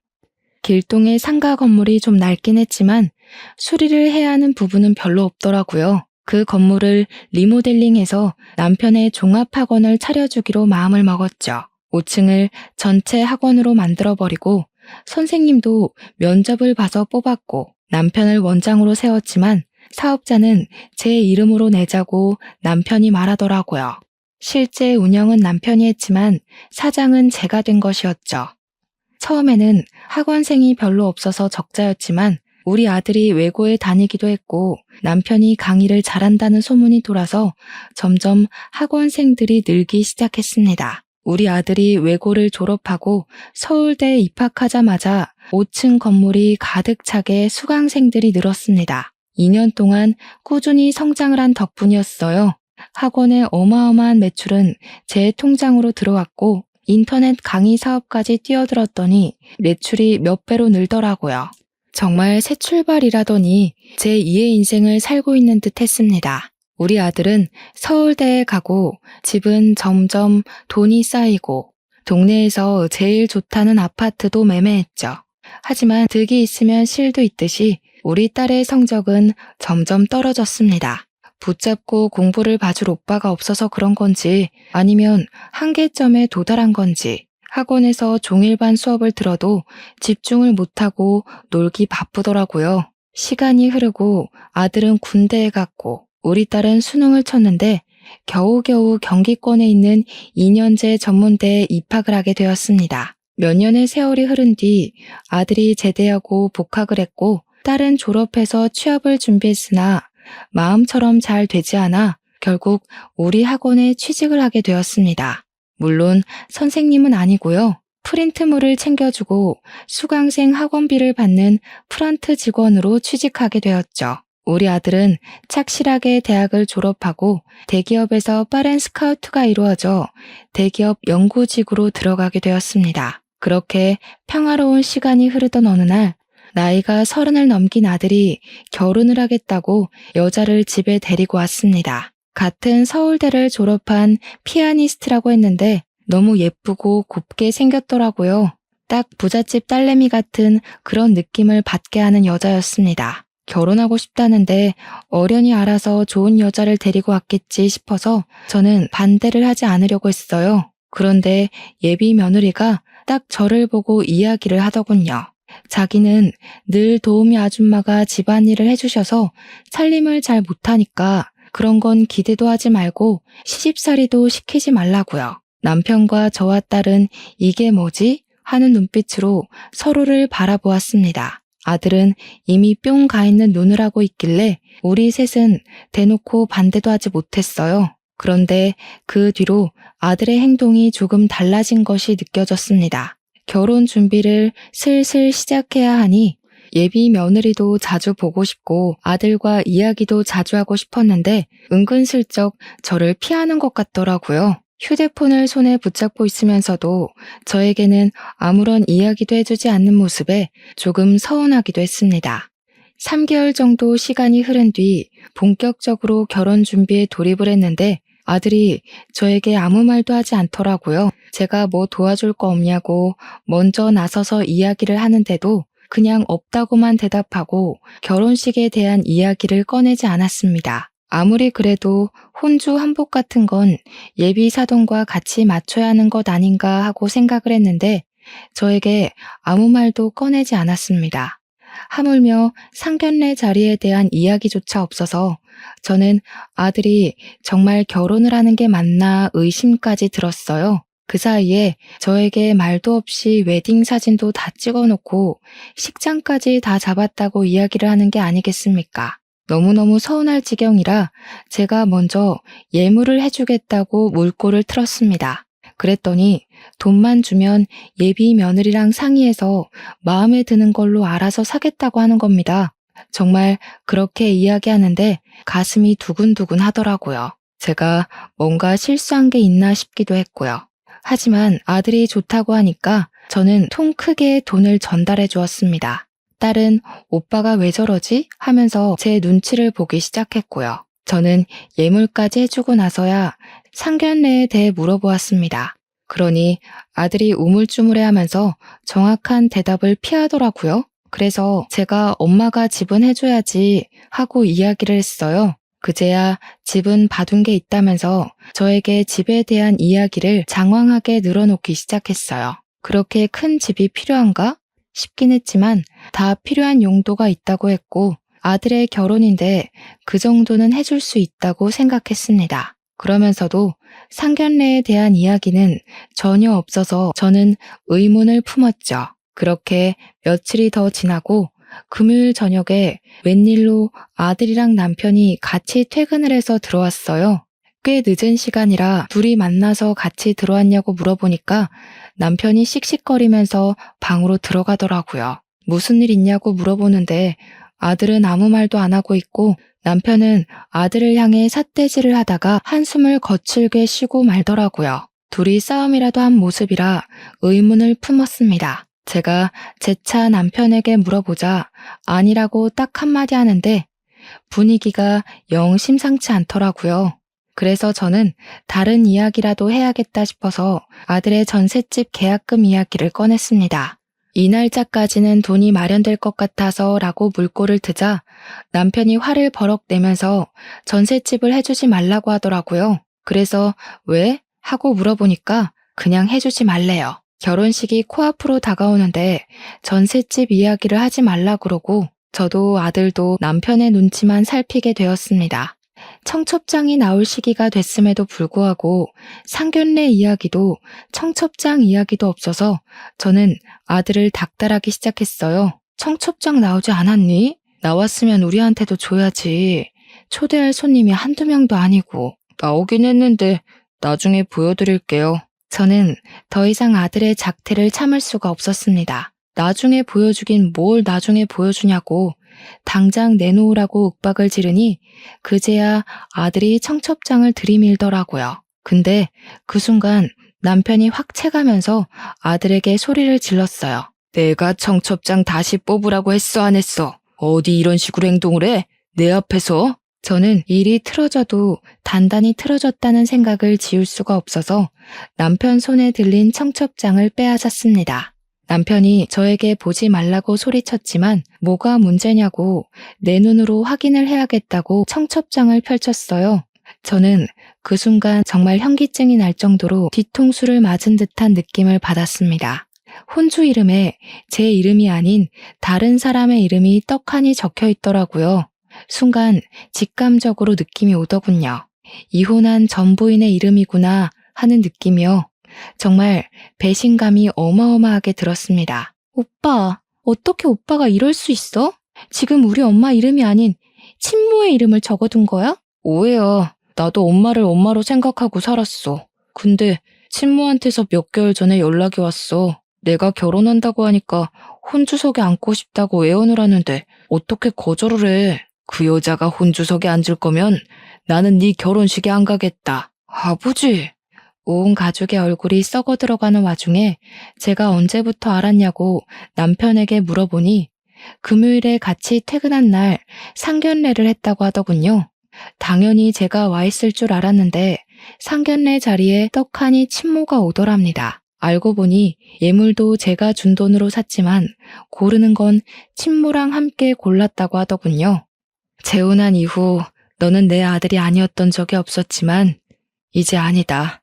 길동의 상가 건물이 좀 낡긴 했지만 수리를 해야 하는 부분은 별로 없더라고요. 그 건물을 리모델링해서 남편의 종합학원을 차려주기로 마음을 먹었죠. 5층을 전체 학원으로 만들어버리고 선생님도 면접을 봐서 뽑았고 남편을 원장으로 세웠지만 사업자는 제 이름으로 내자고 남편이 말하더라고요. 실제 운영은 남편이 했지만 사장은 제가 된 것이었죠. 처음에는 학원생이 별로 없어서 적자였지만 우리 아들이 외고에 다니기도 했고 남편이 강의를 잘한다는 소문이 돌아서 점점 학원생들이 늘기 시작했습니다. 우리 아들이 외고를 졸업하고 서울대에 입학하자마자 5층 건물이 가득 차게 수강생들이 늘었습니다. 2년 동안 꾸준히 성장을 한 덕분이었어요. 학원의 어마어마한 매출은 제 통장으로 들어왔고 인터넷 강의 사업까지 뛰어들었더니 매출이 몇 배로 늘더라고요. 정말 새 출발이라더니 제 2의 인생을 살고 있는 듯 했습니다. 우리 아들은 서울대에 가고 집은 점점 돈이 쌓이고 동네에서 제일 좋다는 아파트도 매매했죠. 하지만 득이 있으면 실도 있듯이 우리 딸의 성적은 점점 떨어졌습니다. 붙잡고 공부를 봐줄 오빠가 없어서 그런 건지 아니면 한계점에 도달한 건지 학원에서 종일반 수업을 들어도 집중을 못하고 놀기 바쁘더라고요. 시간이 흐르고 아들은 군대에 갔고 우리 딸은 수능을 쳤는데 겨우겨우 경기권에 있는 2년제 전문대에 입학을 하게 되었습니다. 몇 년의 세월이 흐른 뒤 아들이 제대하고 복학을 했고 딸은 졸업해서 취업을 준비했으나 마음처럼 잘 되지 않아 결국 우리 학원에 취직을 하게 되었습니다. 물론 선생님은 아니고요. 프린트물을 챙겨주고 수강생 학원비를 받는 프런트 직원으로 취직하게 되었죠. 우리 아들은 착실하게 대학을 졸업하고 대기업에서 빠른 스카우트가 이루어져 대기업 연구직으로 들어가게 되었습니다. 그렇게 평화로운 시간이 흐르던 어느 날 나이가 30을 넘긴 아들이 결혼을 하겠다고 여자를 집에 데리고 왔습니다. 같은 서울대를 졸업한 피아니스트라고 했는데 너무 예쁘고 곱게 생겼더라고요. 딱 부잣집 딸내미 같은 그런 느낌을 받게 하는 여자였습니다. 결혼하고 싶다는데 어련히 알아서 좋은 여자를 데리고 왔겠지 싶어서 저는 반대를 하지 않으려고 했어요. 그런데 예비 며느리가 딱 저를 보고 이야기를 하더군요. 자기는 늘 도우미 아줌마가 집안일을 해주셔서 살림을 잘 못하니까 그런 건 기대도 하지 말고 시집살이도 시키지 말라고요. 남편과 저와 딸은 이게 뭐지? 하는 눈빛으로 서로를 바라보았습니다. 아들은 이미 뿅 가 있는 눈을 하고 있길래 우리 셋은 대놓고 반대도 하지 못했어요. 그런데 그 뒤로 아들의 행동이 조금 달라진 것이 느껴졌습니다. 결혼 준비를 슬슬 시작해야 하니 예비 며느리도 자주 보고 싶고 아들과 이야기도 자주 하고 싶었는데 은근슬쩍 저를 피하는 것 같더라고요. 휴대폰을 손에 붙잡고 있으면서도 저에게는 아무런 이야기도 해주지 않는 모습에 조금 서운하기도 했습니다. 3개월 정도 시간이 흐른 뒤 본격적으로 결혼 준비에 돌입을 했는데 아들이 저에게 아무 말도 하지 않더라고요. 제가 뭐 도와줄 거 없냐고 먼저 나서서 이야기를 하는데도 그냥 없다고만 대답하고 결혼식에 대한 이야기를 꺼내지 않았습니다. 아무리 그래도 혼주 한복 같은 건 예비 사돈과 같이 맞춰야 하는 것 아닌가 하고 생각을 했는데 저에게 아무 말도 꺼내지 않았습니다. 하물며 상견례 자리에 대한 이야기조차 없어서 저는 아들이 정말 결혼을 하는 게 맞나 의심까지 들었어요. 그 사이에 저에게 말도 없이 웨딩 사진도 다 찍어놓고 식장까지 다 잡았다고 이야기를 하는 게 아니겠습니까? 너무너무 서운할 지경이라 제가 먼저 예물을 해주겠다고 물꼬를 틀었습니다. 그랬더니 돈만 주면 예비 며느리랑 상의해서 마음에 드는 걸로 알아서 사겠다고 하는 겁니다. 정말 그렇게 이야기하는데 가슴이 두근두근 하더라고요. 제가 뭔가 실수한 게 있나 싶기도 했고요. 하지만 아들이 좋다고 하니까 저는 통 크게 돈을 전달해 주었습니다. 딸은 오빠가 왜 저러지? 하면서 제 눈치를 보기 시작했고요. 저는 예물까지 해주고 나서야 상견례에 대해 물어보았습니다. 그러니 아들이 우물쭈물해하면서 정확한 대답을 피하더라고요. 그래서 제가 엄마가 지분해줘야지 하고 이야기를 했어요. 그제야 집은 봐둔 게 있다면서 저에게 집에 대한 이야기를 장황하게 늘어놓기 시작했어요. 그렇게 큰 집이 필요한가? 싶긴 했지만 다 필요한 용도가 있다고 했고 아들의 결혼인데 그 정도는 해줄 수 있다고 생각했습니다. 그러면서도 상견례에 대한 이야기는 전혀 없어서 저는 의문을 품었죠. 그렇게 며칠이 더 지나고 금요일 저녁에 웬일로 아들이랑 남편이 같이 퇴근을 해서 들어왔어요. 꽤 늦은 시간이라 둘이 만나서 같이 들어왔냐고 물어보니까 남편이 씩씩거리면서 방으로 들어가더라고요. 무슨 일 있냐고 물어보는데 아들은 아무 말도 안 하고 있고 남편은 아들을 향해 삿대질을 하다가 한숨을 거칠게 쉬고 말더라고요. 둘이 싸움이라도 한 모습이라 의문을 품었습니다. 제가 재차 남편에게 물어보자 아니라고 딱 한마디 하는데 분위기가 영 심상치 않더라고요. 그래서 저는 다른 이야기라도 해야겠다 싶어서 아들의 전셋집 계약금 이야기를 꺼냈습니다. 이 날짜까지는 돈이 마련될 것 같아서 라고 물꼬를 트자 남편이 화를 버럭 내면서 전셋집을 해주지 말라고 하더라고요. 그래서 왜? 하고 물어보니까 그냥 해주지 말래요. 결혼식이 코앞으로 다가오는데 전셋집 이야기를 하지 말라 그러고 저도 아들도 남편의 눈치만 살피게 되었습니다. 청첩장이 나올 시기가 됐음에도 불구하고 상견례 이야기도 청첩장 이야기도 없어서 저는 아들을 닥달하기 시작했어요. 청첩장 나오지 않았니? 나왔으면 우리한테도 줘야지. 초대할 손님이 한두 명도 아니고. 나오긴 했는데 나중에 보여드릴게요. 저는 더 이상 아들의 작태를 참을 수가 없었습니다. 나중에 보여주긴 뭘 나중에 보여주냐고 당장 내놓으라고 윽박을 지르니 그제야 아들이 청첩장을 들이밀더라고요. 근데 그 순간 남편이 확 채가면서 아들에게 소리를 질렀어요. 내가 청첩장 다시 뽑으라고 했어 안 했어? 어디 이런 식으로 행동을 해? 내 앞에서? 저는 일이 틀어져도 단단히 틀어졌다는 생각을 지울 수가 없어서 남편 손에 들린 청첩장을 빼앗았습니다. 남편이 저에게 보지 말라고 소리쳤지만 뭐가 문제냐고 내 눈으로 확인을 해야겠다고 청첩장을 펼쳤어요. 저는 그 순간 정말 현기증이 날 정도로 뒤통수를 맞은 듯한 느낌을 받았습니다. 혼주 이름에 제 이름이 아닌 다른 사람의 이름이 떡하니 적혀 있더라고요. 순간 직감적으로 느낌이 오더군요. 이혼한 전 부인의 이름이구나 하는 느낌이요. 정말 배신감이 어마어마하게 들었습니다. 오빠, 어떻게 오빠가 이럴 수 있어? 지금 우리 엄마 이름이 아닌 친모의 이름을 적어둔 거야? 오해야. 나도 엄마를 엄마로 생각하고 살았어. 근데 친모한테서 몇 개월 전에 연락이 왔어. 내가 결혼한다고 하니까 혼주석에 앉고 싶다고 애원을 하는데 어떻게 거절을 해. 그 여자가 혼주석에 앉을 거면 나는 네 결혼식에 안 가겠다. 아버지! 온 가족의 얼굴이 썩어 들어가는 와중에 제가 언제부터 알았냐고 남편에게 물어보니 금요일에 같이 퇴근한 날 상견례를 했다고 하더군요. 당연히 제가 와 있을 줄 알았는데 상견례 자리에 떡하니 친모가 오더랍니다. 알고 보니 예물도 제가 준 돈으로 샀지만 고르는 건 친모랑 함께 골랐다고 하더군요. 재혼한 이후 너는 내 아들이 아니었던 적이 없었지만 이제 아니다.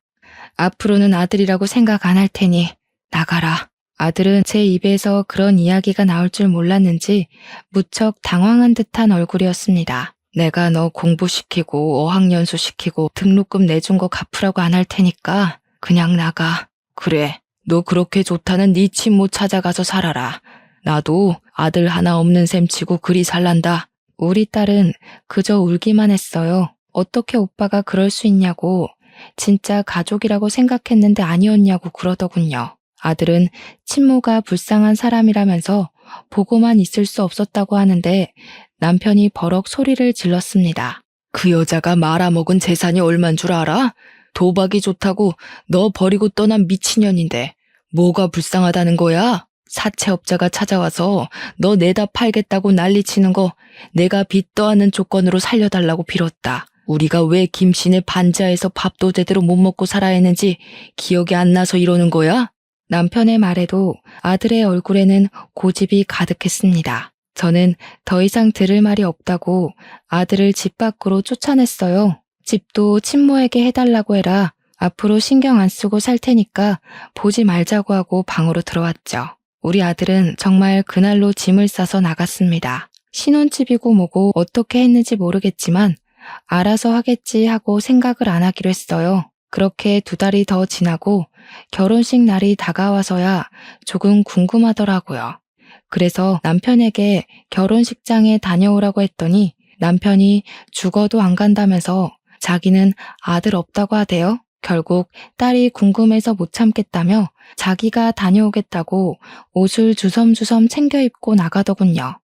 앞으로는 아들이라고 생각 안 할 테니 나가라. 아들은 제 입에서 그런 이야기가 나올 줄 몰랐는지 무척 당황한 듯한 얼굴이었습니다. 내가 너 공부시키고 어학연수 시키고 등록금 내준 거 갚으라고 안 할 테니까 그냥 나가. 그래, 너 그렇게 좋다는 네 친모 찾아가서 살아라. 나도 아들 하나 없는 셈 치고 그리 살란다. 우리 딸은 그저 울기만 했어요. 어떻게 오빠가 그럴 수 있냐고, 진짜 가족이라고 생각했는데 아니었냐고 그러더군요. 아들은 친모가 불쌍한 사람이라면서 보고만 있을 수 없었다고 하는데 남편이 버럭 소리를 질렀습니다. 그 여자가 말아먹은 재산이 얼만 줄 알아? 도박이 좋다고 너 버리고 떠난 미친년인데 뭐가 불쌍하다는 거야? 사채업자가 찾아와서 너 내다 팔겠다고 난리치는 거 내가 빚 떠안는 조건으로 살려달라고 빌었다. 우리가 왜 김씨네 반지하에서 밥도 제대로 못 먹고 살아야 했는지 기억이 안 나서 이러는 거야? 남편의 말에도 아들의 얼굴에는 고집이 가득했습니다. 저는 더 이상 들을 말이 없다고 아들을 집 밖으로 쫓아냈어요. 집도 친모에게 해달라고 해라. 앞으로 신경 안 쓰고 살 테니까 보지 말자고 하고 방으로 들어왔죠. 우리 아들은 정말 그날로 짐을 싸서 나갔습니다. 신혼집이고 뭐고 어떻게 했는지 모르겠지만 알아서 하겠지 하고 생각을 안 하기로 했어요. 그렇게 2달이 더 지나고 결혼식 날이 다가와서야 조금 궁금하더라고요. 그래서 남편에게 결혼식장에 다녀오라고 했더니 남편이 죽어도 안 간다면서 자기는 아들 없다고 하대요. 결국 딸이 궁금해서 못 참겠다며 자기가 다녀오겠다고 옷을 주섬주섬 챙겨 입고 나가더군요.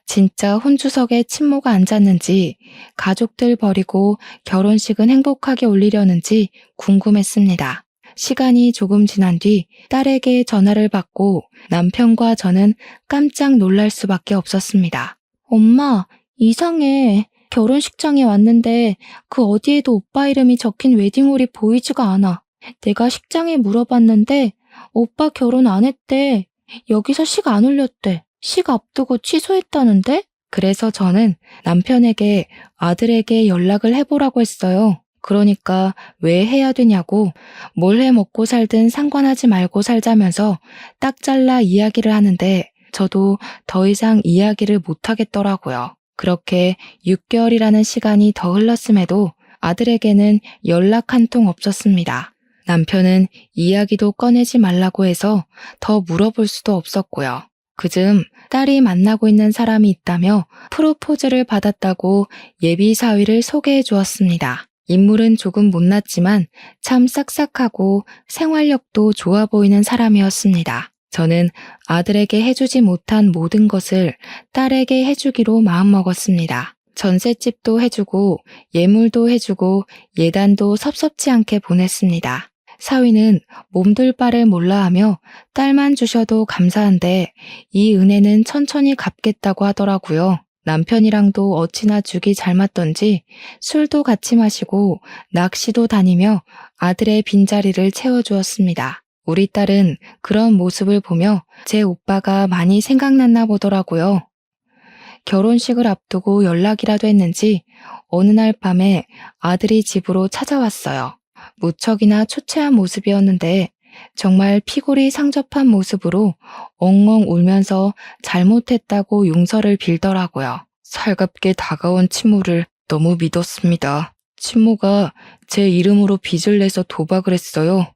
진짜 혼주석에 친모가 앉았는지 가족들 버리고 결혼식은 행복하게 올리려는지 궁금했습니다. 시간이 조금 지난 뒤 딸에게 전화를 받고 남편과 저는 깜짝 놀랄 수밖에 없었습니다. 엄마, 이상해. 결혼식장에 왔는데 그 어디에도 오빠 이름이 적힌 웨딩홀이 보이지가 않아. 내가 식장에 물어봤는데 오빠 결혼 안 했대. 여기서 식 안 올렸대. 식 앞두고 취소했다는데? 그래서 저는 남편에게 아들에게 연락을 해보라고 했어요. 그러니까 왜 해야 되냐고, 뭘 해 먹고 살든 상관하지 말고 살자면서 딱 잘라 이야기를 하는데 저도 더 이상 이야기를 못 하겠더라고요. 그렇게 6개월이라는 시간이 더 흘렀음에도 아들에게는 연락 한 통 없었습니다. 남편은 이야기도 꺼내지 말라고 해서 더 물어볼 수도 없었고요. 그즘 딸이 만나고 있는 사람이 있다며 프로포즈를 받았다고 예비 사위를 소개해 주었습니다. 인물은 조금 못났지만 참 싹싹하고 생활력도 좋아 보이는 사람이었습니다. 저는 아들에게 해주지 못한 모든 것을 딸에게 해주기로 마음먹었습니다. 전셋집도 해주고 예물도 해주고 예단도 섭섭지 않게 보냈습니다. 사위는 몸둘 바를 몰라하며 딸만 주셔도 감사한데 이 은혜는 천천히 갚겠다고 하더라고요. 남편이랑도 어찌나 죽이 잘 맞던지 술도 같이 마시고 낚시도 다니며 아들의 빈자리를 채워주었습니다. 우리 딸은 그런 모습을 보며 제 오빠가 많이 생각났나 보더라고요. 결혼식을 앞두고 연락이라도 했는지 어느 날 밤에 아들이 집으로 찾아왔어요. 무척이나 초췌한 모습이었는데 정말 피골이 상접한 모습으로 엉엉 울면서 잘못했다고 용서를 빌더라고요. 살갑게 다가온 친모를 너무 믿었습니다. 친모가 제 이름으로 빚을 내서 도박을 했어요.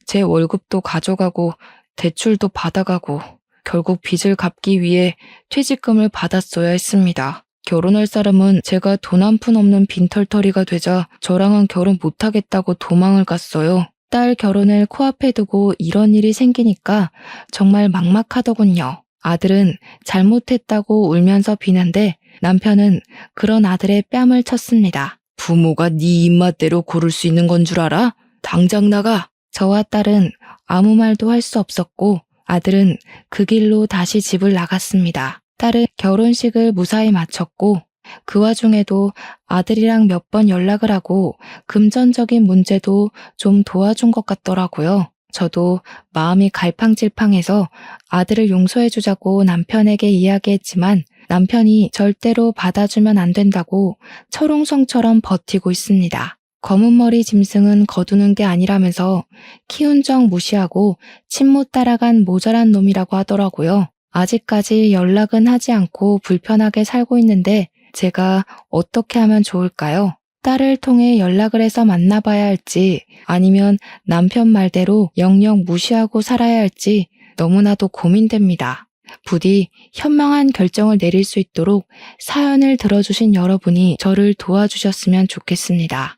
제 월급도 가져가고 대출도 받아가고 결국 빚을 갚기 위해 퇴직금을 받았어야 했습니다. 결혼할 사람은 제가 돈 한 푼 없는 빈털터리가 되자 저랑은 결혼 못하겠다고 도망을 갔어요. 딸 결혼을 코앞에 두고 이런 일이 생기니까 정말 막막하더군요. 아들은 잘못했다고 울면서 비는데 남편은 그런 아들의 뺨을 쳤습니다. 부모가 네 입맛대로 고를 수 있는 건 줄 알아? 당장 나가! 저와 딸은 아무 말도 할 수 없었고 아들은 그 길로 다시 집을 나갔습니다. 딸은 결혼식을 무사히 마쳤고 그 와중에도 아들이랑 몇 번 연락을 하고 금전적인 문제도 좀 도와준 것 같더라고요. 저도 마음이 갈팡질팡해서 아들을 용서해주자고 남편에게 이야기했지만 남편이 절대로 받아주면 안 된다고 철옹성처럼 버티고 있습니다. 검은머리 짐승은 거두는 게 아니라면서 키운 적 무시하고 친못 따라간 모자란 놈이라고 하더라고요. 아직까지 연락은 하지 않고 불편하게 살고 있는데 제가 어떻게 하면 좋을까요? 딸을 통해 연락을 해서 만나봐야 할지 아니면 남편 말대로 영영 무시하고 살아야 할지 너무나도 고민됩니다. 부디 현명한 결정을 내릴 수 있도록 사연을 들어주신 여러분이 저를 도와주셨으면 좋겠습니다.